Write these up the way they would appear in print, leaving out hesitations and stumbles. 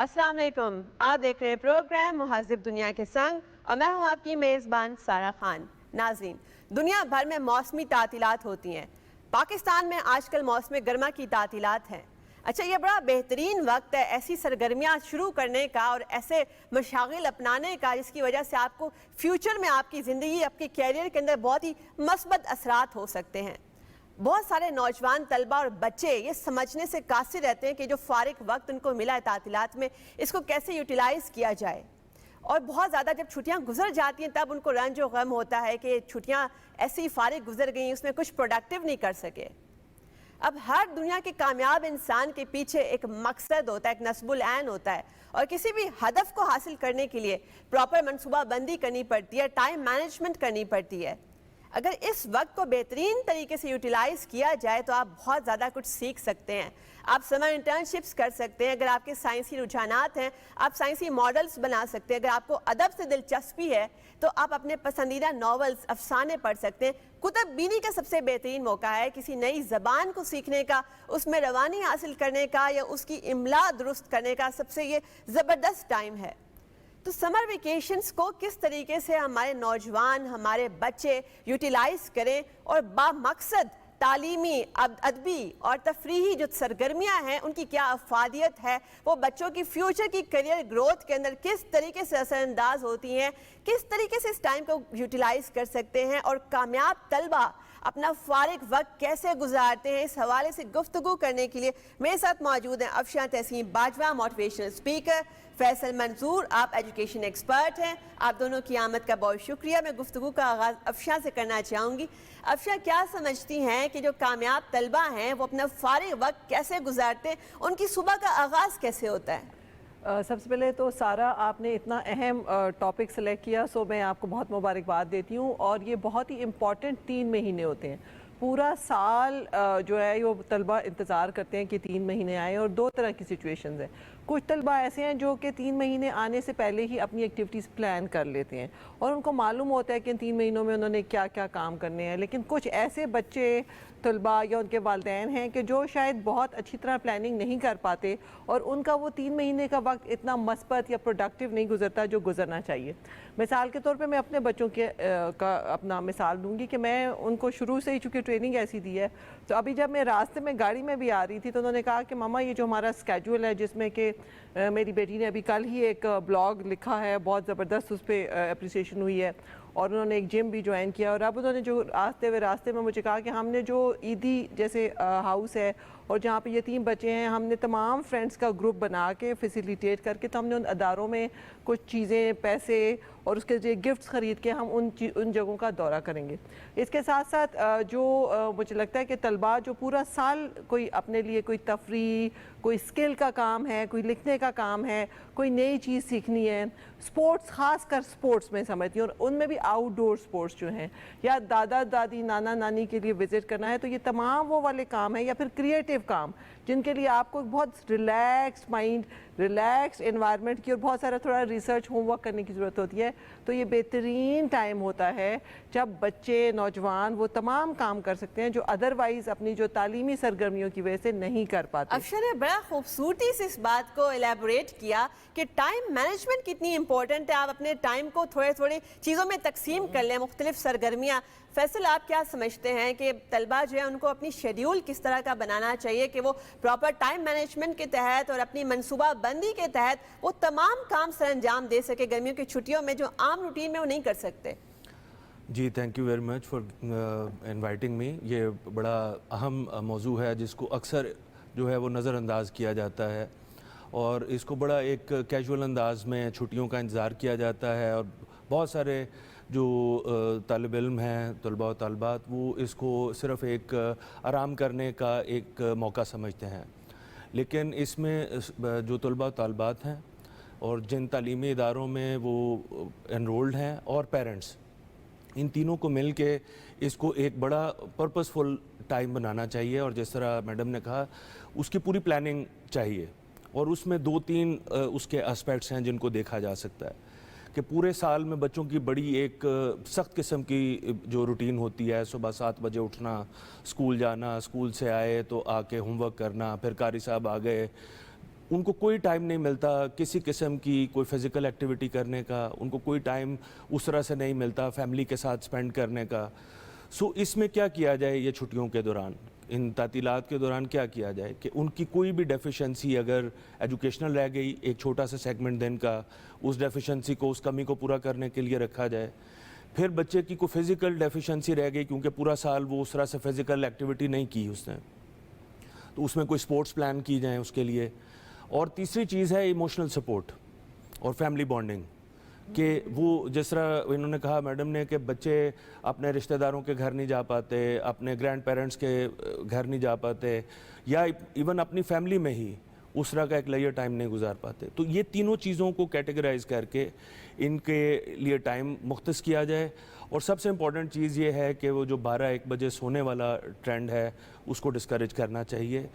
अस्सलाम वालेकुम। आप देख रहे हैं प्रोग्राम मुहाजिब दुनिया के संग और मैं हूं आपकी मेज़बान सारा खान। नाज़रीन, दुनिया भर में मौसमी तातीलात होती हैं। पाकिस्तान में आजकल मौसम गर्मा की तातीलात हैं। अच्छा, ये बड़ा बेहतरीन वक्त है ऐसी सरगर्मियाँ शुरू करने का और ऐसे मशागिल अपनाने का जिसकी वजह से आपको फ्यूचर में आपकी ज़िंदगी, आपके कैरियर के अंदर बहुत ही मस्बत असरात हो सकते हैं। बहुत सारे नौजवान तलबा और बच्चे ये समझने से कासिर रहते हैं कि जो फारिग वक्त उनको मिला है तातीलात में, इसको कैसे यूटिलाइज़ किया जाए। और बहुत ज़्यादा जब छुट्टियां गुजर जाती हैं तब उनको रंज और गम होता है कि छुट्टियां ऐसी फारिग गुजर गई, उसमें कुछ प्रोडक्टिव नहीं कर सके। अब हर दुनिया के कामयाब इंसान के पीछे एक मकसद होता है, एक नस्बुल ऐन होता है, और किसी भी हदफ को हासिल करने के लिए प्रॉपर मनसूबा बंदी करनी पड़ती है, टाइम मैनेजमेंट करनी पड़ती है। अगर इस वक्त को बेहतरीन तरीके से यूटिलाइज़ किया जाए तो आप बहुत ज़्यादा कुछ सीख सकते हैं। आप समर इंटर्नशिप्स कर सकते हैं। अगर आपके साइंसी रुझानात हैं, आप साइंसी मॉडल्स बना सकते हैं। अगर आपको अदब से दिलचस्पी है तो आप अपने पसंदीदा नॉवेल्स, अफसाने पढ़ सकते हैं। कुतुब बीनी का सबसे बेहतरीन मौका है किसी नई ज़बान को सीखने का, उसमें रवानी हासिल करने का या उसकी इमला दुरुस्त करने का सबसे ये ज़बरदस्त टाइम है। तो समर वेकेशंस को किस तरीके से हमारे नौजवान, हमारे बच्चे यूटिलाइज़ करें और बामकसद तालीमी, अदबी और तफरीही जो सरगर्मियाँ हैं उनकी क्या अफादियत है, वो बच्चों की फ्यूचर की करियर ग्रोथ के अंदर किस तरीके से असरअंदाज होती हैं, किस तरीके से इस टाइम को यूटिलाइज़ कर सकते हैं और कामयाब तलबा अपना फारिग वक्त कैसे गुजारते हैं, इस हवाले से गुफ्तगू करने के लिए मेरे साथ मौजूद हैं अफशान तहसीन बाजवा, मोटिवेशनल स्पीकर, फैसल मंजूर, आप एजुकेशन एक्सपर्ट हैं। आप दोनों की आमद का बहुत शुक्रिया। मैं गुफ्तगू का आगाज़ अफशा से करना चाहूँगी। अफशा, क्या समझती हैं कि जो कामयाब तलबा हैं वो अपना फारिग वक्त कैसे गुजारते हैं, उनकी सुबह का आगाज़ कैसे होता है? सबसे पहले तो सारा, आपने इतना अहम टॉपिक सेलेक्ट किया, सो मैं आपको बहुत मुबारकबाद देती हूँ। और ये बहुत ही इम्पॉर्टेंट 3 महीने होते हैं। पूरा साल जो है वो तलबा इंतज़ार करते हैं कि 3 महीने आए, और 2 तरह की सिचुएशंस हैं। कुछ तलबा ऐसे हैं जो कि 3 महीने आने से पहले ही अपनी एक्टिविटीज़ प्लान कर लेते हैं और उनको मालूम होता है कि इन 3 महीनों में उन्होंने क्या क्या काम करने हैं। लेकिन कुछ ऐसे बच्चे, तलबा या उनके वालिदैन हैं कि जो शायद बहुत अच्छी तरह प्लानिंग नहीं कर पाते और उनका वो 3 महीने का वक्त इतना मस्बत या प्रोडक्टिव नहीं गुजरता जो गुजरना चाहिए। मिसाल के तौर पे मैं अपने बच्चों के का अपना मिसाल दूंगी कि मैं उनको शुरू से ही, चूँकि ट्रेनिंग ऐसी दी है, तो अभी जब मैं रास्ते में गाड़ी में भी आ रही थी तो उन्होंने कहा कि मामा ये जो हमारा स्केड्यूल है, जिसमें कि मेरी बेटी ने अभी कल ही एक ब्लॉग लिखा है, बहुत ज़बरदस्त उस पर अप्रिसिएशन हुई है, और उन्होंने एक जिम भी ज्वाइन किया। और अब उन्होंने जो रास्ते में मुझे कहा कि हमने जो ईदी जैसे हाउस है और जहाँ पे यतीम बच्चे हैं, हमने तमाम फ्रेंड्स का ग्रुप बना के फैसिलिटेट करके, तो हमने उन अदारों में कुछ चीज़ें, पैसे और उसके जो गिफ्ट्स ख़रीद के हम उन जगहों का दौरा करेंगे। इसके साथ साथ जो मुझे लगता है कि तलबा जो पूरा साल कोई अपने लिए कोई तफरी, कोई स्किल का काम है, कोई लिखने का काम है, कोई नई चीज़ सीखनी है, स्पोर्ट्स, ख़ास कर स्पोर्ट्स में समझती हूँ, और उनमें भी आउटडोर स्पोर्ट्स जो हैं, या दादा दादी, नाना नानी के लिए विज़िट करना है, तो ये तमाम वो वाले काम हैं, या फिर क्रिएटिव काम जिनके लिए आपको बहुत रिलैक्स्ड माइंड, रिलैक्स्ड एनवायरनमेंट की और बहुत सारा थोड़ा रिसर्च होमवर्क करने की ज़रूरत होती है। तो ये बेहतरीन टाइम होता है जब बच्चे, नौजवान वो तमाम काम कर सकते हैं जो अदरवाइज़ अपनी जो तालीमी सरगर्मियों की वजह से नहीं कर पाते। अफशा ने बड़ा खूबसूरती से इस बात को एलेबोरेट किया कि टाइम मैनेजमेंट कितनी इंपॉर्टेंट है। आप अपने टाइम को थोड़े थोड़े चीज़ों में तकसीम कर लें, मुख्तलिफ सरगर्मियाँ। फैसल, आप क्या समझते हैं कि तलबा जो है उनको अपनी शेड्यूल किस तरह का बनाना चाहिए कि वो प्रॉपर टाइम मैनेजमेंट के तहत और अपनी मनसूबा बंदी के तहत वो तमाम काम सर अंजाम दे सके गर्मियों की छुट्टियों में, जो आम रूटीन में वो नहीं कर सकते? जी, thank you very much for inviting me. ये बड़ा अहम मौजू है जिसको अक्सर जो है वो नज़रअंदाज किया जाता है, और इसको बड़ा एक कैजुअल अंदाज में छुट्टियों का इंतज़ार किया जाता है, और बहुत सारे जो तालिब इल्म हैं, तलबा व तालिबात, वो इसको सिर्फ़ एक आराम करने का एक मौका समझते हैं। लेकिन इसमें जो तलबा व तालिबात हैं और जिन तालीमी इदारों में वो एनरोल्ड हैं और पेरेंट्स, इन तीनों को मिल के इसको एक बड़ा पर्पसफुल टाइम बनाना चाहिए। और जिस तरह मैडम ने कहा, उसकी पूरी प्लानिंग चाहिए, और उसमें 2-3 उसके एस्पेक्ट्स हैं जिनको देखा जा सकता है कि पूरे साल में बच्चों की बड़ी एक सख्त किस्म की जो रूटीन होती है, सुबह 7 बजे उठना, स्कूल जाना, स्कूल से आए तो आके होमवर्क करना, फिर कारी साहब आ गए, ان کو کوئی ٹائم نہیں ملتا کسی قسم کی کوئی فزیکل ایکٹیویٹی کرنے کا, ان کو کوئی ٹائم اس طرح سے نہیں ملتا فیملی کے ساتھ اسپینڈ کرنے کا. سو اس میں کیا کیا جائے یہ چھٹیوں کے دوران, ان تعطیلات کے دوران کیا کیا جائے کہ ان کی کوئی بھی ڈیفیشنسی اگر ایجوکیشنل رہ گئی ایک چھوٹا سا سیگمنٹ دن کا, اس ڈیفیشنسی کو اس کمی کو پورا کرنے کے لیے رکھا جائے. پھر بچے کی کوئی فزیکل ڈیفیشنسی رہ گئی کیونکہ پورا سال وہ اس طرح سے فزیکل ایکٹیویٹی نہیں کی اس نے, تو اس میں کوئی سپورٹس پلان کی جائیں اس کے لیے. اور تیسری چیز ہے ایموشنل سپورٹ اور فیملی بانڈنگ, کہ وہ جس طرح انہوں نے کہا میڈم نے کہ بچے اپنے رشتہ داروں کے گھر نہیں جا پاتے, اپنے گرینڈ پیرنٹس کے گھر نہیں جا پاتے, یا ایون اپنی فیملی میں ہی اس طرح کا ایک لیئر ٹائم نہیں گزار پاتے. تو یہ تینوں چیزوں کو کیٹیگرائز کر کے ان کے لیے ٹائم مختص کیا جائے. اور سب سے امپورٹنٹ چیز یہ ہے کہ وہ جو 12-1 بجے سونے والا ٹرینڈ ہے اس کو ڈسکریج کرنا چاہیے.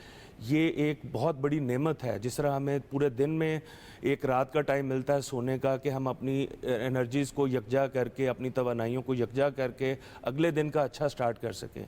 یہ ایک بہت بڑی نعمت ہے, جس طرح ہمیں پورے دن میں ایک رات کا ٹائم ملتا ہے سونے کا کہ ہم اپنی انرجیز کو یکجا کر کے, اپنی توانائیوں کو یکجا کر کے اگلے دن کا اچھا سٹارٹ کر سکیں.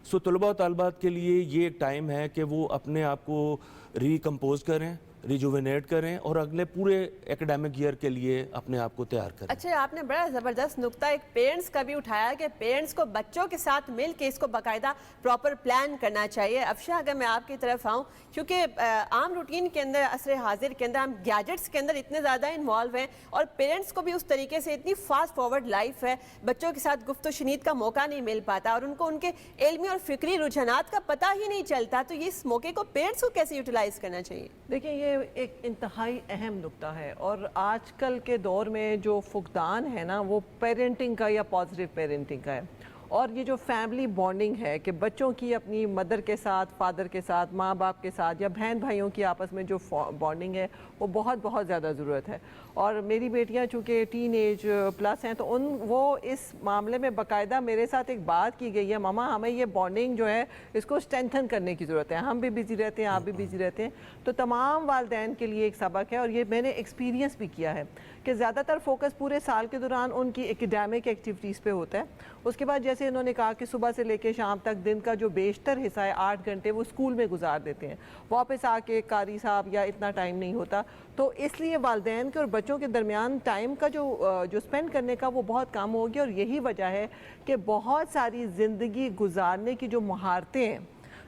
سو طلباء و طالبات کے لیے یہ ایک ٹائم ہے کہ وہ اپنے آپ کو ریکمپوز کریں, ریجوینیٹ کریں اور اگلے پورے ایکڈیمک ایئر کے لیے اپنے آپ کو تیار کریں. اچھا, آپ نے بڑا زبردست نقطہ ایک پیرنٹس کا بھی اٹھایا کہ پیرنٹس کو بچوں کے ساتھ مل کے اس کو باقاعدہ پراپر پلان کرنا چاہیے. افشاں, اگر میں آپ کی طرف آؤں, کیونکہ عام روٹین کے اندر عصر حاضر کے اندر ہم گیجٹس کے اندر اتنے زیادہ انوالو ہیں اور پیرنٹس کو بھی اس طریقے سے اتنی فاسٹ فارورڈ لائف ہے, بچوں کے ساتھ گفت و شنید کا موقع نہیں مل پاتا اور ان کو ان کے علمی اور فکری رجحانات کا پتہ ہی نہیں چلتا. تو یہ اس موقع کو پیرنٹس کو کیسے یوٹیلائز کرنا چاہیے؟ دیکھیں, یہ ایک انتہائی اہم نقطہ ہے اور آج کل کے دور میں جو فقدان ہے نا وہ پیرنٹنگ کا یا پازیٹیو پیرنٹنگ کا ہے. اور یہ جو فیملی بانڈنگ ہے کہ بچوں کی اپنی مدر کے ساتھ, فادر کے ساتھ, ماں باپ کے ساتھ یا بہن بھائیوں کی آپس میں جو بانڈنگ ہے وہ بہت زیادہ ضرورت ہے. اور میری بیٹیاں چونکہ ٹین ایج پلس ہیں تو وہ اس معاملے میں باقاعدہ میرے ساتھ ایک بات کی گئی ہے, ماما ہمیں یہ بانڈنگ جو ہے اس کو اسٹرینتھن کرنے کی ضرورت ہے. ہم بھی بزی رہتے ہیں, آپ بھی بزی رہتے ہیں, تو تمام والدین کے لیے ایک سبق ہے اور یہ میں نے ایکسپیرینس بھی کیا ہے کہ زیادہ تر فوکس پورے سال کے دوران ان کی ایکیڈیمک ایکٹیویٹیز پہ ہوتا ہے. اس کے بعد جیسے انہوں نے کہا کہ صبح سے لے کے شام تک دن کا جو بیشتر حصہ ہے 8 گھنٹے وہ اسکول میں گزار دیتے ہیں, واپس آ کے قاری صاحب یا اتنا ٹائم نہیں ہوتا. تو اس لیے والدین کے اور بچوں کے درمیان ٹائم کا جو اسپینڈ کرنے کا وہ بہت کم ہو گیا. اور یہی وجہ ہے کہ بہت ساری زندگی گزارنے کی جو مہارتیں ہیں,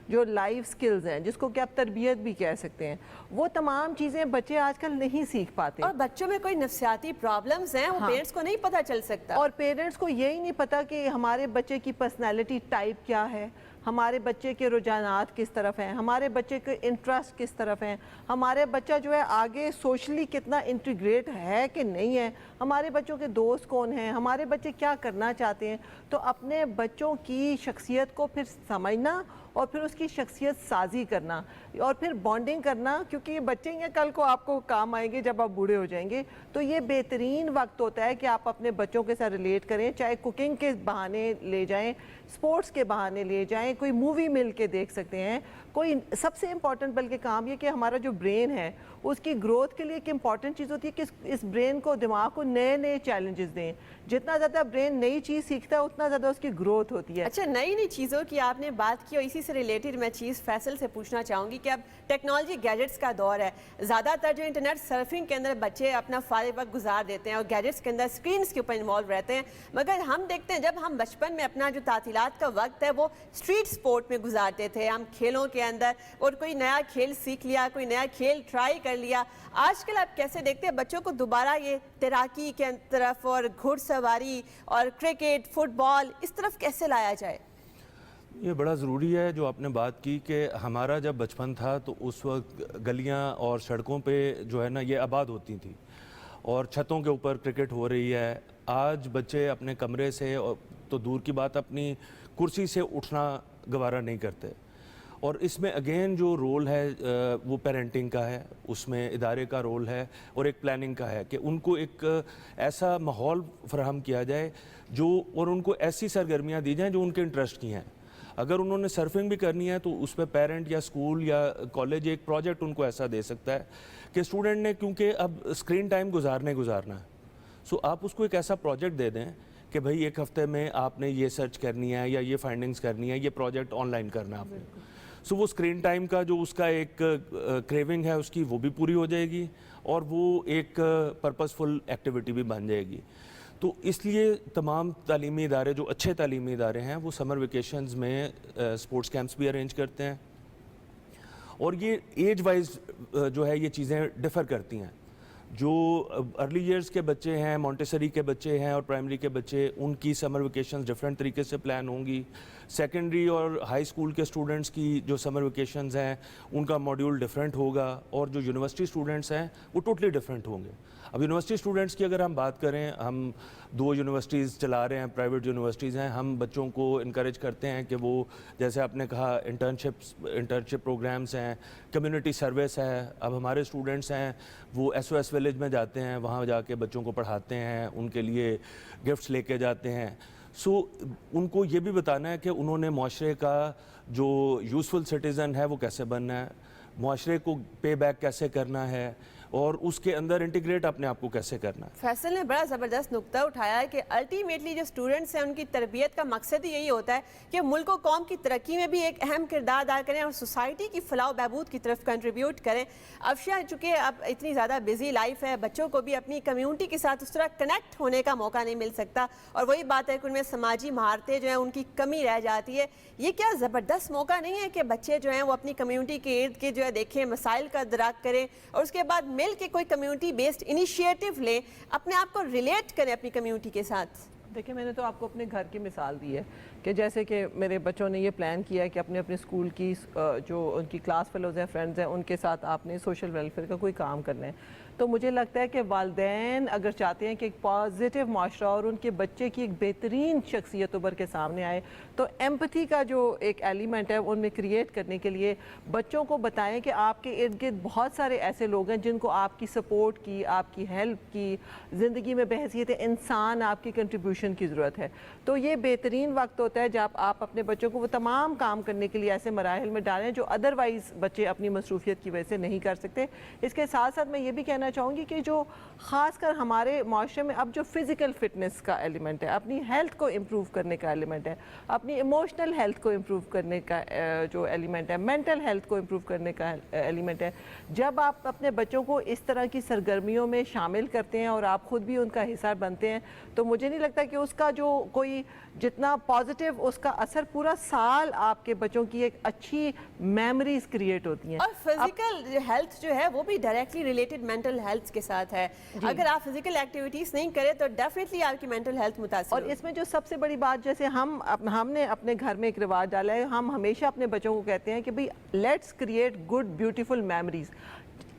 جو لائف سکلز ہیں, جس کو کہ آپ تربیت بھی کہہ سکتے ہیں, وہ تمام چیزیں بچے آج کل نہیں سیکھ پاتے. اور بچوں میں کوئی نفسیاتی پرابلمز ہیں, وہ پیرنٹس کو نہیں پتہ چل سکتا. اور پیرنٹس کو یہی نہیں پتا کہ ہمارے بچے کی پرسنالٹی ٹائپ کیا ہے, ہمارے بچے کے رجحانات کس طرف ہیں, ہمارے بچے کے انٹرسٹ کس طرف ہیں, ہمارے بچہ جو ہے آگے سوشلی کتنا انٹیگریٹ ہے کہ نہیں ہے, ہمارے بچوں کے دوست کون ہیں, ہمارے بچے کیا کرنا چاہتے ہیں. تو اپنے بچوں کی شخصیت کو پھر سمجھنا اور پھر اس کی شخصیت سازی کرنا اور پھر بانڈنگ کرنا, کیونکہ یہ بچے ہیں کل کو آپ کو کام آئیں گے جب آپ بوڑھے ہو جائیں گے. تو یہ بہترین وقت ہوتا ہے کہ آپ اپنے بچوں کے ساتھ ریلیٹ کریں, چاہے کوکنگ کے بہانے لے جائیں, سپورٹس کے بہانے لے جائیں, کوئی مووی مل کے دیکھ سکتے ہیں. کوئی سب سے امپورٹنٹ بلکہ کام یہ کہ ہمارا جو برین ہے اس کی گروتھ کے لیے ایک امپورٹنٹ چیز ہوتی ہے کہ اس برین کو, دماغ کو نئے چیلنجز دیں. جتنا زیادہ برین نئی چیز سیکھتا ہے اتنا زیادہ اس کی گروتھ ہوتی ہے. اچھا, نئی چیزوں کی آپ نے بات کی اور اسی سے ریلیٹڈ میں چیز فیصل سے پوچھنا چاہوں گی کہ اب ٹیکنالوجی گیجٹس کا دور ہے, زیادہ تر جو انٹرنیٹ سرفنگ کے اندر بچے اپنا فارغ وقت گزار دیتے ہیں اور گیجٹس کے اندر اسکرینس کے اوپر انوالو رہتے ہیں. مگر ہم دیکھتے ہیں جب ہم بچپن میں اپنا جو تعطیلات کا وقت ہے وہ اسٹریٹ سپورٹ میں گزارتے تھے, ہم کھیلوں کے اندر, اور کوئی نیا کھیل سیکھ لیا, کوئی نیا کھیل ٹرائی کر لیا. آج کل آپ کیسے دیکھتے ہیں بچوں کو دوبارہ یہ تیراکی کے طرف اور گھڑ سواری اور کرکٹ, فٹ بال اس طرف کیسے لایا جائے؟ یہ بڑا ضروری ہے جو آپ نے بات کی کہ ہمارا جب بچپن تھا تو اس وقت گلیاں اور سڑکوں پہ جو ہے نا یہ آباد ہوتی تھیں اور چھتوں کے اوپر کرکٹ ہو رہی ہے. آج بچے اپنے کمرے سے تو دور کی بات اپنی کرسی سے اٹھنا گوارا نہیں کرتے. اور اس میں اگین جو رول ہے وہ پیرنٹنگ کا ہے, اس میں ادارے کا رول ہے اور ایک پلاننگ کا ہے کہ ان کو ایک ایسا ماحول فراہم کیا جائے جو, اور ان کو ایسی سرگرمیاں دی جائیں جو ان کے انٹرسٹ کی ہیں. اگر انہوں نے سرفنگ بھی کرنی ہے تو اس پہ پیرنٹ یا اسکول یا کالج ایک پروجیکٹ ان کو ایسا دے سکتا ہے کہ اسٹوڈنٹ نے, کیونکہ اب اسکرین ٹائم گزارنا ہے, سو آپ اس کو ایک ایسا پروجیکٹ دے دیں کہ بھائی ایک ہفتے میں آپ نے یہ سرچ کرنی ہے یا یہ فائنڈنگز کرنی ہے, یہ پروجیکٹ آن لائن کرنا ہے آپ نے. सो वो स्क्रीन टाइम का जो उसका एक क्रेविंग है उसकी वो भी पूरी हो जाएगी और वो एक पर्पसफुल एक्टिविटी भी बन जाएगी। तो इसलिए तमाम तालीमी इदारे जो अच्छे तालीमी इदारे हैं वो समर वेकेशंस में स्पोर्ट्स कैंप्स भी अरेंज करते हैं और ये एज वाइज जो है ये चीज़ें डिफ़र करती हैं। जो अर्ली ईयर्स के बच्चे हैं, मॉन्टेसरी के बच्चे हैं और प्राइमरी के बच्चे, उनकी समर वेकेशंस डिफरेंट तरीके से प्लान होंगी। सेकेंडरी और हाई स्कूल के स्टूडेंट्स की जो समर वेकेशंस हैं उनका मॉड्यूल डिफरेंट होगा और जो यूनिवर्सिटी स्टूडेंट्स हैं वो टोटली डिफरेंट होंगे। अब यूनिवर्सिटी स्टूडेंट्स की अगर हम बात करें, हम 2 यूनिवर्सिटीज़ चला रहे हैं, प्राइवेट यूनिवर्सिटीज़ हैं, हम बच्चों को इनकरेज करते हैं कि वो जैसे आपने कहा इंटर्नशिप प्रोग्राम्स हैं, कम्युनिटी सर्विस है। अब हमारे स्टूडेंट्स हैं वो SOS विलेज में जाते हैं, वहाँ जाके बच्चों को पढ़ाते हैं, उनके लिए गिफ्ट्स लेके जाते हैं। सो उनको ये भी बताना है कि उन्होंने माशरे का जो यूज़फुल सिटीज़न है वो कैसे बनना है, माशरे को पे बैक कैसे करना है और उसके अंदर इंटीग्रेट अपने आप को कैसे करना है। फैसल ने बड़ा ज़बरदस्त नुक्ता उठाया है कि अल्टीमेटली जो स्टूडेंट्स हैं उनकी तरबियत का मकसद ही यही होता है कि मुल्क व कौम की तरक्की में भी एक अहम किरदार अदा करें और सोसाइटी की फलाह बहबूद की तरफ कंट्रीब्यूट करें। अफशा, चूँकि अब इतनी ज़्यादा बिजी लाइफ है, बच्चों को भी अपनी कम्यूनिटी के साथ उस तरह कनेक्ट होने का मौका नहीं मिल सकता और वही बात है कि उनमें समाजी महारतें जो हैं उनकी कमी रह जाती है। ये क्या ज़बरदस्त मौका नहीं है कि बच्चे जो हैं वो अपनी कम्यूनिटी के इर्द गिर्द जो है देखें, मसाइल का इदराक करें और उसके बाद मिल के कोई कम्युनिटी बेस्ड इनिशिएटिव लें, अपने आप को रिलेट करें अपनी कम्युनिटी के साथ? देखिए, मैंने तो आपको अपने घर की मिसाल दी है कि जैसे कि मेरे बच्चों ने ये प्लान किया है कि अपने अपने स्कूल की जो उनकी क्लास फेलोज़ हैं, फ्रेंड्स हैं, उनके साथ आपने सोशल वेलफेयर का कोई काम करना है। तो मुझे लगता है कि वालिदैन अगर चाहते हैं कि एक पॉजिटिव माशरा और उनके बच्चे की एक बेहतरीन शख्सियत उभर के सामने आए, तो एम्पैथी का जो एक एलिमेंट है उनमें क्रिएट करने के लिए बच्चों को बताएं कि आपके इर्द गिर्द बहुत सारे ऐसे लोग हैं जिनको आपकी सपोर्ट की, आपकी हेल्प की, ज़िंदगी में बहैसियत इंसान आपकी कंट्रीब्यूशन की ज़रूरत है। तो ये बेहतरीन वक्त होता है जब आप अपने बच्चों को वो तमाम काम करने के लिए ऐसे मराहल में डालें जो अदरवाइज़ बच्चे अपनी मसरूफियत की वजह से नहीं कर सकते। इसके साथ साथ मैं ये भी कहना चाहूँगी कि जो ख़ासकर हमारे माशरे में अब जो फ़िज़िकल फ़िटनेस का एलिमेंट है, अपनी हेल्थ को इम्प्रूव करने का एलिमेंट है, अपनी इमोशनल हेल्थ को इम्प्रूव करने का जो एलिमेंट है, मेंटल हेल्थ को इम्प्रूव करने का एलिमेंट है, जब आप अपने बच्चों को इस तरह की सरगर्मियों में शामिल करते हैं और आप ख़ुद भी उनका हिस्सा बनते हैं, तो मुझे नहीं लगता कि उसका जो कोई जितना पॉजिटिव उसका असर पूरा साल आपके बच्चों की एक अच्छी मेमोरीज क्रिएट होती हैं। और फिजिकल हेल्थ जो है वो भी डायरेक्टली रिलेटेड मेंटल हेल्थ के साथ है। अगर आप फिजिकल एक्टिविटीज नहीं करें तो डेफिनेटली आपकी मेंटल हेल्थ मुतासिर और इसमें जो सबसे बड़ी बात, जैसे हमने अपने घर में एक रिवाज डाला है, हम हमेशा अपने बच्चों को कहते हैं कि भाई let's create good beautiful memories.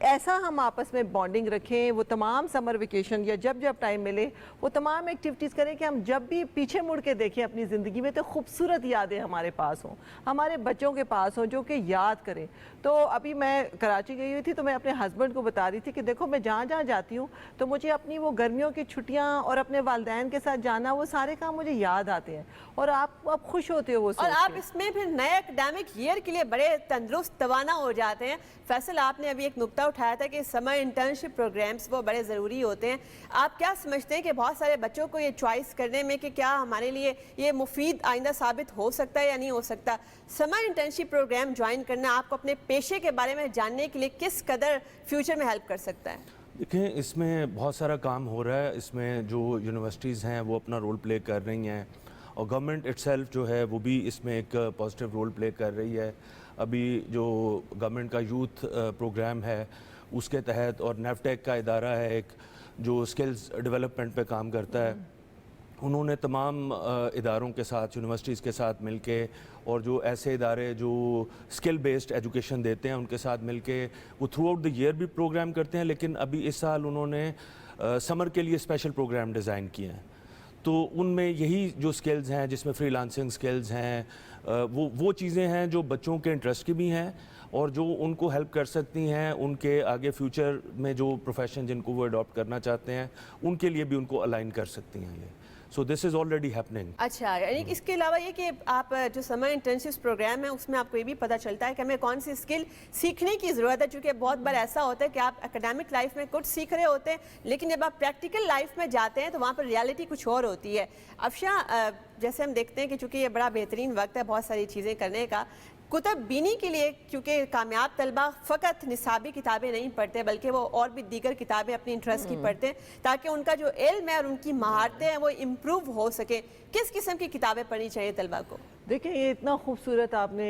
ऐसा हम आपस में बॉन्डिंग रखें, वो तमाम समर वेकेशन या जब जब टाइम मिले वो तमाम एक्टिविटीज़ करें कि हम जब भी पीछे मुड़ के देखें अपनी ज़िंदगी में तो खूबसूरत यादें हमारे पास हों, हमारे बच्चों के पास हों, जो कि याद करें। तो अभी मैं कराची गई हुई थी तो मैं अपने हस्बैंड को बता रही थी कि देखो मैं जहाँ जहाँ जाती हूँ तो मुझे अपनी वो गर्मियों की छुट्टियाँ और अपने वालिदैन के साथ जाना, वो सारे काम मुझे याद आते हैं और आप खुश होते हो वो और आप इसमें फिर नए एकेडमिक ईयर के लिए बड़े तंदुरुस्त तवाना हो जाते हैं। फैसल, आपने अभी एक नुक्ता उठाया था कि समर इंटर्नशिप प्रोग्राम्स वो बड़े ज़रूरी होते हैं। आप क्या समझते हैं कि बहुत सारे बच्चों को ये चॉइस करने में कि क्या हमारे लिए ये मुफीद आइंदा साबित हो सकता है या नहीं हो सकता? समर इंटर्नशिप प्रोग्राम ज्वाइन करना आपको अपने पेशे के बारे में जानने के लिए किस कदर फ्यूचर में हेल्प कर सकता है? देखें, इसमें बहुत सारा काम हो रहा है। इसमें जो यूनिवर्सिटीज़ हैं वो अपना रोल प्ले कर रही हैं और गवर्नमेंट इटसेल्फ जो है वो भी इसमें एक पॉजिटिव रोल प्ले कर रही है। अभी जो गवर्नमेंट का यूथ प्रोग्राम है उसके तहत, और नेफटेक का इदारा है एक जो स्किल्स डेवलपमेंट पे काम करता है, उन्होंने तमाम इदारों के साथ, यूनिवर्सिटीज़ के साथ मिलके और जो ऐसे इदारे जो स्किल बेस्ड एजुकेशन देते हैं उनके साथ मिलके वो थ्रू आउट द ईयर भी प्रोग्राम करते हैं। लेकिन अभी इस साल उन्होंने समर के लिए स्पेशल प्रोग्राम डिज़ाइन किए हैं। तो उनमें यही जो स्किल्स हैं, जिसमें फ्रीलांसिंग स्किल्स हैं, वो चीज़ें हैं जो बच्चों के इंटरेस्ट की भी हैं और जो उनको हेल्प कर सकती हैं उनके आगे फ्यूचर में जो प्रोफेशन जिनको वो अडॉप्ट करना चाहते हैं उनके लिए भी उनको अलाइन कर सकती हैं ये। So this is already happening. अच्छा, यानी इसके अलावा ये कि आप जो समर इंटर्नशिप प्रोग्राम है उसमें आपको ये भी पता चलता है कि हमें कौन सी स्किल सीखने की ज़रूरत है, क्योंकि बहुत बार ऐसा होता है कि आप एकेडमिक लाइफ में कुछ सीख रहे होते हैं लेकिन जब आप प्रैक्टिकल लाइफ में जाते हैं तो वहाँ पर रियलिटी कुछ और होती है। अफशा, जैसे हम देखते हैं कि चूँकि ये बड़ा बेहतरीन वक्त है बहुत सारी चीज़ें करने का, कुतुब बीनी के लिए, क्योंकि कामयाब तलबा फ़कत निसाबी किताबें नहीं पढ़ते बल्कि वो और भी दीगर किताबें अपनी इंटरेस्ट की पढ़ते हैं ताकि उनका जो इल्म है और उनकी महारतें हैं वो इम्प्रूव हो सके, किस किस्म की किताबें पढ़नी चाहिए तलबा को? देखिए, ये इतना खूबसूरत आपने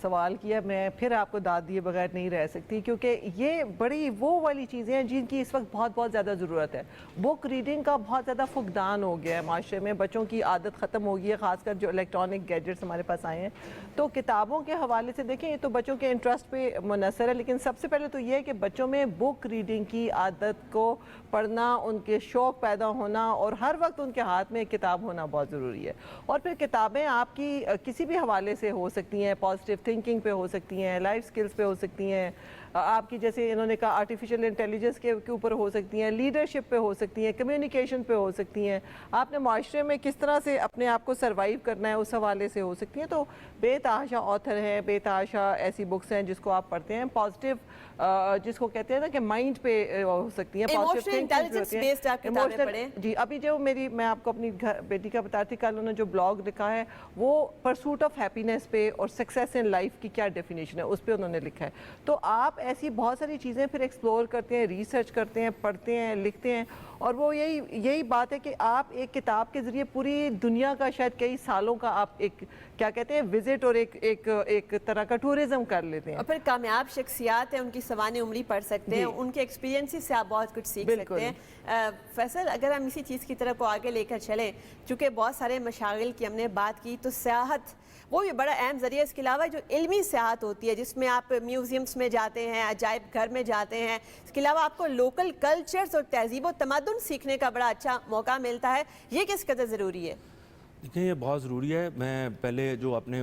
सवाल किया, मैं फिर आपको दाद दिए बगैर नहीं रह सकती, क्योंकि ये बड़ी वो वाली चीज़ें हैं जिनकी इस वक्त बहुत बहुत ज़्यादा ज़रूरत है। बुक रीडिंग का बहुत ज़्यादा फुकदान हो गया है माशरे में, बच्चों की आदत ख़त्म हो गई है, ख़ासकर जो इलेक्ट्रॉनिक गैजेट्स हमारे पास आए हैं। तो किताबों के हवाले से देखें, ये तो बच्चों के इंटरेस्ट पे मुनहसर है, लेकिन सबसे पहले तो ये है कि बच्चों में बुक रीडिंग की आदत को पढ़ना, उनके शौक़ पैदा होना और हर वक्त उनके हाथ में एक किताब होना बहुत ज़रूरी है। और फिर किताबें आपकी किसी भी हवाले से हो सकती हैं, पॉजिटिव थिंकिंग पे हो सकती हैं, लाइफ स्किल्स पे हो सकती हैं, आपकी जैसे इन्होंने कहा आर्टिफिशियल इंटेलिजेंस के ऊपर हो सकती हैं, लीडरशिप पे हो सकती हैं, कम्युनिकेशन पे हो सकती हैं, आपने माशरे में किस तरह से अपने आप को सर्वाइव करना है उस हवाले से हो सकती हैं। तो बेतहाशा ऑथर हैं, बेतहाशा ऐसी बुक्स हैं जिसको आप पढ़ते हैं, पॉजिटिव जिसको कहते हैं ना कि माइंड पे हो सकती हैं, इमोशनल इंटेलिजेंस बेस्ड आप किताबें पढ़ें। जी, अभी जो मैं आपको अपनी बेटी का बताती, कल उन्होंने जो ब्लॉग लिखा है वो परसूट ऑफ हैप्पीनेस पे और सक्सेस इन लाइफ की क्या डेफिनेशन है उस पर उन्होंने लिखा है। तो आप ऐसी बहुत सारी चीज़ें फिर एक्सप्लोर करते हैं, रिसर्च करते हैं, पढ़ते हैं, लिखते हैं, और वो यही बात है कि आप एक किताब के ज़रिए पूरी दुनिया का शायद कई सालों का आप एक क्या कहते हैं विजिट और एक तरह का टूरिज्म कर लेते हैं। और फिर कामयाब शख्सियात हैं, उनकी सवाने उम्री पढ़ सकते हैं, उनके एक्सपीरियंसेस से आप बहुत कुछ सीख सकते हैं। फैसल, अगर हम इसी चीज़ की तरफ को आगे लेकर चलें, चूँकि बहुत सारे मशागिल की हमने बात की, तो सियाहत वो भी बड़ा अहम ज़रिया। इसके अलावा जो इल्मी सियाहत होती है जिसमें आप म्यूज़ियम्स में जाते हैं, अजायब घर में जाते हैं, इसके अलावा आपको लोकल कल्चर्स और तहजीब व तमद्दुन सीखने का बड़ा अच्छा मौका मिलता है, ये किस कदर ज़रूरी है? देखिए, ये बहुत ज़रूरी है। मैं पहले जो आपने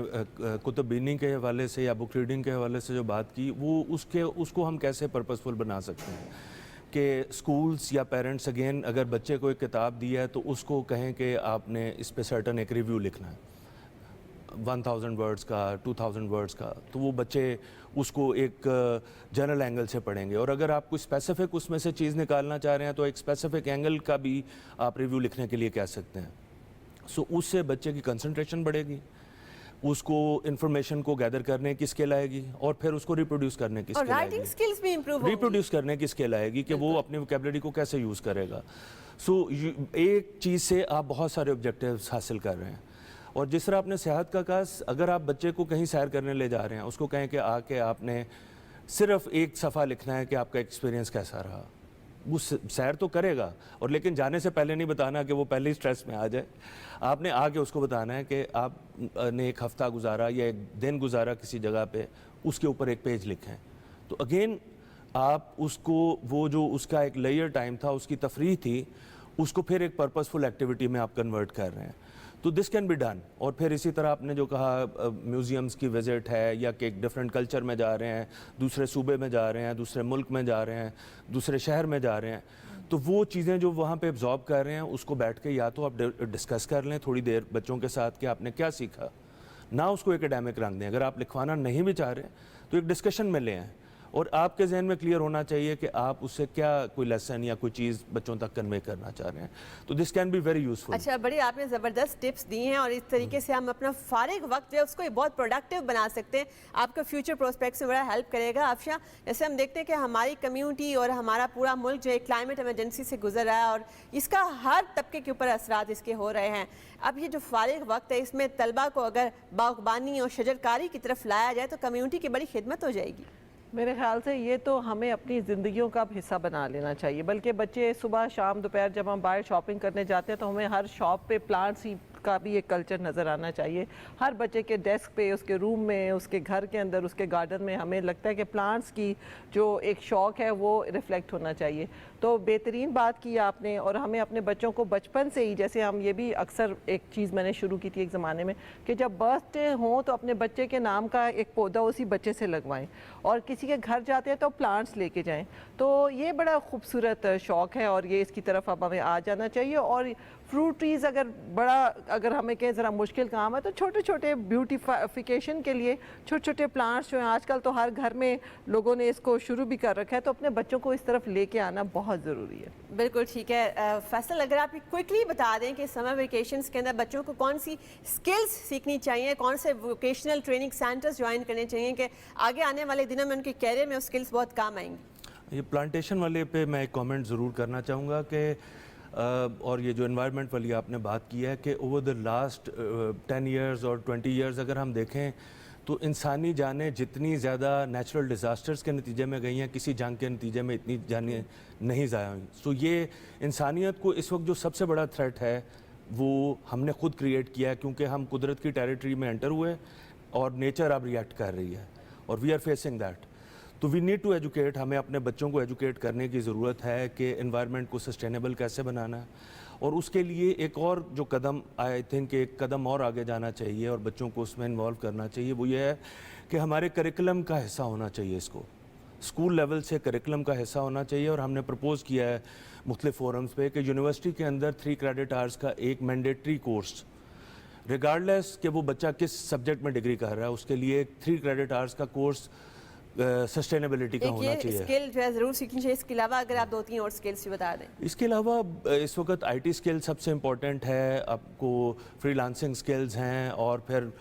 कुतुब बीनी के हवाले से या बुक रीडिंग के हवाले से जो बात की, वो उसको हम कैसे पर्पसफुल बना सकते हैं कि स्कूल्स या पेरेंट्स अगेन अगर बच्चे को एक किताब दी है तो उसको कहें कि आपने इस पे सर्टन एक रिव्यू लिखना है 1000 वर्ड्स का, 2000 वर्ड्स का, तो वो बच्चे उसको एक जनरल एंगल से पढ़ेंगे। और अगर आप कोई स्पेसिफिक उसमें से चीज़ निकालना चाह रहे हैं तो एक स्पेसिफिक एंगल का भी आप रिव्यू लिखने के लिए कह सकते हैं। सो उससे बच्चे की कंसंट्रेशन बढ़ेगी, उसको इन्फॉर्मेशन को गैदर करने की स्किल आएगी और फिर उसको रिप्रोड्यूस करने की स्किल आएगी, राइटिंग स्किल्स भी इंप्रूव होगी, रिप्रोड्यूस करने की स्किल आएगी कि वो अपनी वोकैबुलरी को कैसे यूज़ करेगा। सो एक चीज़ से आप बहुत सारे ऑब्जेक्टिव्स हासिल कर रहे हैं। और जिस तरह आपने सेहत का कहा, अगर आप बच्चे को कहीं सैर करने ले जा रहे हैं, उसको कहें कि आके आपने सिर्फ एक सफ़ा लिखना है कि आपका एक्सपीरियंस कैसा रहा, वो सैर तो करेगा, और लेकिन जाने से पहले नहीं बताना कि वो पहले ही स्ट्रेस में आ जाए। आपने आके उसको बताना है कि आपने एक हफ़्ता गुजारा या एक दिन गुजारा किसी जगह पे, उसके ऊपर एक पेज लिखें। तो अगेन आप उसको वो जो उसका एक लेयर टाइम था, उसकी तफरीह थी, उसको फिर एक पर्पसफुल एक्टिविटी में आप कन्वर्ट कर रहे हैं। तो दिस कैन बी डन। और फिर इसी तरह आपने जो कहा म्यूज़ियम्स की विज़िट है या कि एक डिफरेंट कल्चर में जा रहे हैं, दूसरे सूबे में जा रहे हैं, दूसरे मुल्क में जा रहे हैं, दूसरे शहर में जा रहे हैं, तो वो चीज़ें जो वहाँ पे एब्जॉर्ब कर रहे हैं उसको बैठ के या तो आप डिस्कस कर लें थोड़ी देर बच्चों के साथ कि आपने क्या सीखा, ना उसको एकेडमिक रंग दें। अगर आप लिखवाना नहीं भी चाह रहे तो एक डिस्कशन में लें, और आपके जहन में क्लियर होना चाहिए कि आप उससे क्या कोई लेसन या कोई चीज़ बच्चों तक कन्वे करना चाह रहे हैं। तो this can be very useful. अच्छा, बड़ी आपने ज़बरदस्त टिप्स दी हैं और इस तरीके से हम अपना फारिग वक्त जो है उसको बहुत प्रोडक्टिव बना सकते हैं। आपका फ्यूचर प्रोस्पेक्ट्स में बड़ा हेल्प करेगा। आफशा, जैसे हम देखते हैं कि हमारी कम्यूनिटी और हमारा पूरा मुल्क जो है क्लाइमेट इमरजेंसी से गुजर रहा है और इसका हर तबके के ऊपर असरात इसके हो रहे हैं। अब ये जो फारिग वक्त है इसमें तलबा को अगर बागबानी और शजरकारी की तरफ लाया जाए तो कम्यूनिटी की बड़ी खिदमत हो जाएगी। मेरे ख्याल से ये तो हमें अपनी ज़िंदगियों का हिस्सा बना लेना चाहिए। बल्कि बच्चे सुबह शाम दोपहर जब हम बाहर शॉपिंग करने जाते हैं तो हमें हर शॉप पे प्लांट्स ही का भी एक कल्चर नज़र आना चाहिए। हर बच्चे के डेस्क पे, उसके रूम में, उसके घर के अंदर, उसके गार्डन में हमें लगता है कि प्लांट्स की जो एक शौक़ है वो रिफ़्लेक्ट होना चाहिए। तो बेहतरीन बात की आपने। और हमें अपने बच्चों को बचपन से ही, जैसे हम ये भी अक्सर एक चीज़ मैंने शुरू की थी एक ज़माने में कि जब बर्थडे हो तो अपने बच्चे के नाम का एक पौधा उसी बच्चे से लगवाएं, और किसी के घर जाते हैं तो प्लांट्स लेके जाएं। तो ये बड़ा खूबसूरत शौक़ है और ये इसकी तरफ अब हमें आ जाना चाहिए। और फ्रूट ट्रीज अगर हमें कहें ज़रा मुश्किल काम है तो छोटे छोटे ब्यूटिफिकेशन के लिए छोटे छोटे प्लांट्स जो हैं आजकल तो हर घर में लोगों ने इसको शुरू भी कर रखा है, तो अपने बच्चों को इस तरफ लेके आना बहुत ज़रूरी है। बिल्कुल ठीक है। फैसल, अगर आप क्विकली बता दें कि समर वेकेशंस के अंदर बच्चों को कौन सी स्किल्स सीखनी चाहिए, कौन से वोकेशनल ट्रेनिंग सेंटर्स ज्वाइन करने चाहिए कि आगे आने वाले दिनों में उनके कैरियर में वो स्किल्स बहुत काम आएंगी? ये प्लांटेशन वाले पे मैं एक कमेंट ज़रूर करना चाहूँगा कि और ये जो एनवायरनमेंट वाली आपने बात की है कि ओवर द लास्ट 10 इयर्स और 20 इयर्स अगर हम देखें तो इंसानी जानें जितनी ज़्यादा नेचुरल डिज़ास्टर्स के नतीजे में गई हैं, किसी जंग के नतीजे में इतनी जानें नहीं ज़ाया हुई। सो ये इंसानियत को इस वक्त जो सबसे बड़ा थ्रेट है वो हमने खुद क्रिएट किया है, क्योंकि हम कुदरत की टेरिटरी में एंटर हुए और नेचर अब रिएक्ट कर रही है और वी आर फेसिंग दैट। तो वी नीड टू एजुकेट, हमें अपने बच्चों को एजुकेट करने की ज़रूरत है कि एनवायरनमेंट को सस्टेनेबल कैसे बनाना है। और उसके लिए एक और जो कदम, आई थिंक एक कदम और आगे जाना चाहिए और बच्चों को उसमें इन्वॉल्व करना चाहिए, वो ये है कि हमारे करिकुलम का हिस्सा होना चाहिए, इसको स्कूल लेवल से करिकुलम का हिस्सा होना चाहिए। और हमने प्रपोज़ किया है मुख्तलिफ फोरम्स पे कि यूनिवर्सिटी के अंदर 3 क्रेडिट आवर्स का एक मैंडेटरी कोर्स, रिगार्डलेस कि वो बच्चा किस सब्जेक्ट में डिग्री कर रहा है, उसके लिए 3 क्रेडिट आवर्स का कोर्स सस्टेनेबिलिटी का होना चाहिए। स्किल जो है ज़रूर सीखनी चाहिए। इसके अलावा अगर आप 2-3 और स्किल्स भी बता दें। इसके अलावा इस वक्त आईटी स्किल सबसे इम्पोर्टेंट है, आपको फ्रीलांसिंग स्किल्स हैं और फिर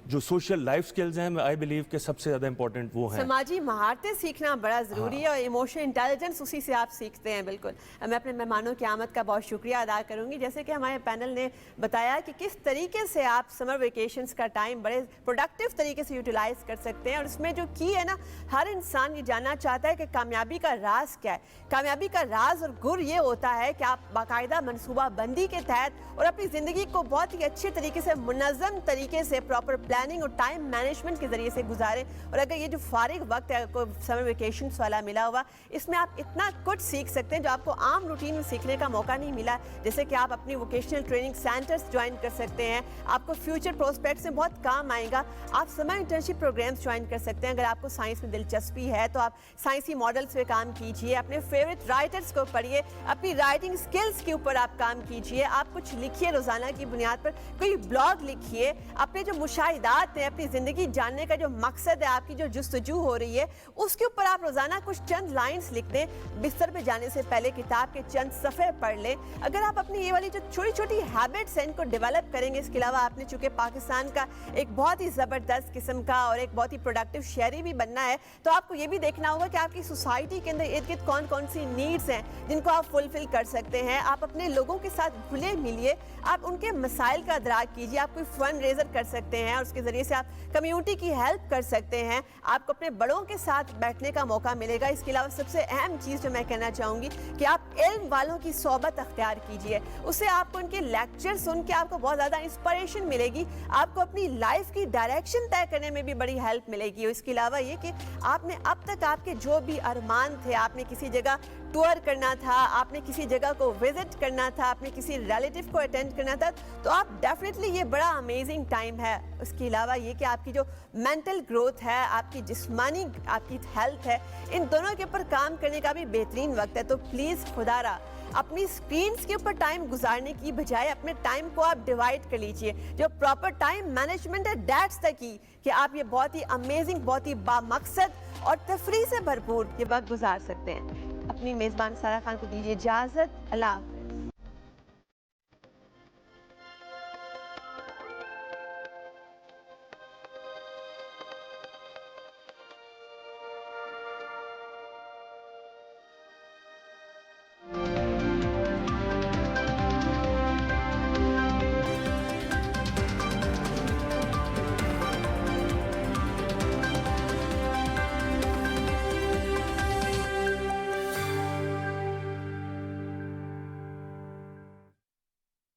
जो सोशल लाइफ स्किल्स हैं, आई बिलीव के सबसे ज़्यादा इम्पोर्टेंट वो हैं। समाजी महारतें सीखना बड़ा ज़रूरी है और इमोशनल इंटेलिजेंस उसी से आप सीखते हैं। बिल्कुल, मैं अपने मेहमानों की आमद का बहुत शुक्रिया अदा करूंगी, जैसे कि हमारे पैनल ने बताया कि किस तरीके से आप समर वेकेशंस का टाइम बड़े प्रोडक्टिव तरीके से यूटिलाइज कर सकते हैं। और इसमें जो की है ना, हर इंसान ये जानना चाहता है कि कामयाबी का राज क्या है। कामयाबी का राज और गुर ये होता है कि आप बाकायदा मनसूबाबंदी के तहत और अपनी ज़िंदगी को बहुत ही अच्छे तरीके से, मुनज़्ज़म तरीके से, प्रॉपर प्लानिंग और टाइम मैनेजमेंट के जरिए से गुजारें। और अगर ये जो फारिग वक्त है आपको समर वेकेशन वाला मिला हुआ, इसमें आप इतना कुछ सीख सकते हैं जो आपको आम रूटीन में सीखने का मौका नहीं मिला। जैसे कि आप अपनी वोकेशनल ट्रेनिंग सेंटर्स ज्वाइन कर सकते हैं, आपको फ्यूचर प्रोस्पेक्ट्स में बहुत काम आएगा। आप समर इंटर्नशिप प्रोग्राम्स ज्वाइन कर सकते हैं। अगर आपको साइंस में दिलचस्पी है तो आप साइंसी मॉडल्स पे काम कीजिए, अपने फेवरेट राइटर्स को पढ़िए, अपनी राइटिंग स्किल्स के ऊपर आप काम कीजिए, आप कुछ लिखिए रोजाना की बुनियाद पर, कोई ब्लॉग लिखिए, अपने जो मुशाहिदात हैं, अपनी ज़िंदगी जानने का जो मकसद है, आपकी जो जुस्तजू हो रही है, उसके ऊपर आप रोजाना कुछ चंद लाइंस लिख दें। बिस्तर पे जाने से पहले किताब के चंद सफ़े पढ़ लें। अगर आप अपनी ये वाली जो छोटी छोटी हैबिट्स हैं इनको डेवलप करेंगे, इसके अलावा आपने चूँकि पाकिस्तान का एक बहुत ही ज़बरदस्त किस्म का और एक बहुत ही प्रोडक्टिव शहरी भी बनना है, तो आपको ये भी देखना होगा कि आपकी सोसाइटी के अंदर इर्द गिर्द कौन कौन सी नीड्स हैं जिनको आप फुलफिल कर सकते हैं। आप अपने लोगों के साथ घुले मिलिए, आप उनके मसाइल का अदराक कीजिए, आप कोई फंड रेजर कर सकते हैं और उसके ज़रिए से आप कम्युनिटी की हेल्प कर सकते हैं। आपको अपने बड़ों के साथ बैठने का मौका मिलेगा। इसके अलावा सबसे अहम चीज़ जो मैं कहना चाहूँगी कि आप इल्म वालों की सोबत अख्तियार कीजिए, उससे आपको उनके लेक्चर सुन के आपको बहुत ज़्यादा इंस्पिरेशन मिलेगी, आपको अपनी लाइफ की डायरेक्शन तय करने में भी बड़ी हेल्प मिलेगी। इसके अलावा ये कि आपने अब तक आपके जो भी अरमान थे, आपने किसी जगह टूर करना था, आपने किसी जगह को विजिट करना था, आपने किसी रिलेटिव को अटेंड करना था, तो आप डेफिनेटली ये बड़ा अमेजिंग टाइम है। उसके अलावा ये कि आपकी जो मेंटल ग्रोथ है, आपकी जिस्मानी आपकी हेल्थ है, इन दोनों के ऊपर काम करने का भी बेहतरीन वक्त है। तो प्लीज़ खुदारा अपनी स्क्रीन्स के ऊपर टाइम गुजारने की बजाय अपने टाइम को आप डिवाइड कर लीजिए। जो प्रॉपर टाइम मैनेजमेंट है, दैट्स द की कि आप ये बहुत ही अमेजिंग, बहुत ही बामकसद और तफरीह से भरपूर ये वक्त गुजार सकते हैं। अपनी मेज़बान सारा खान को दीजिए इजाज़त। अल्लाह।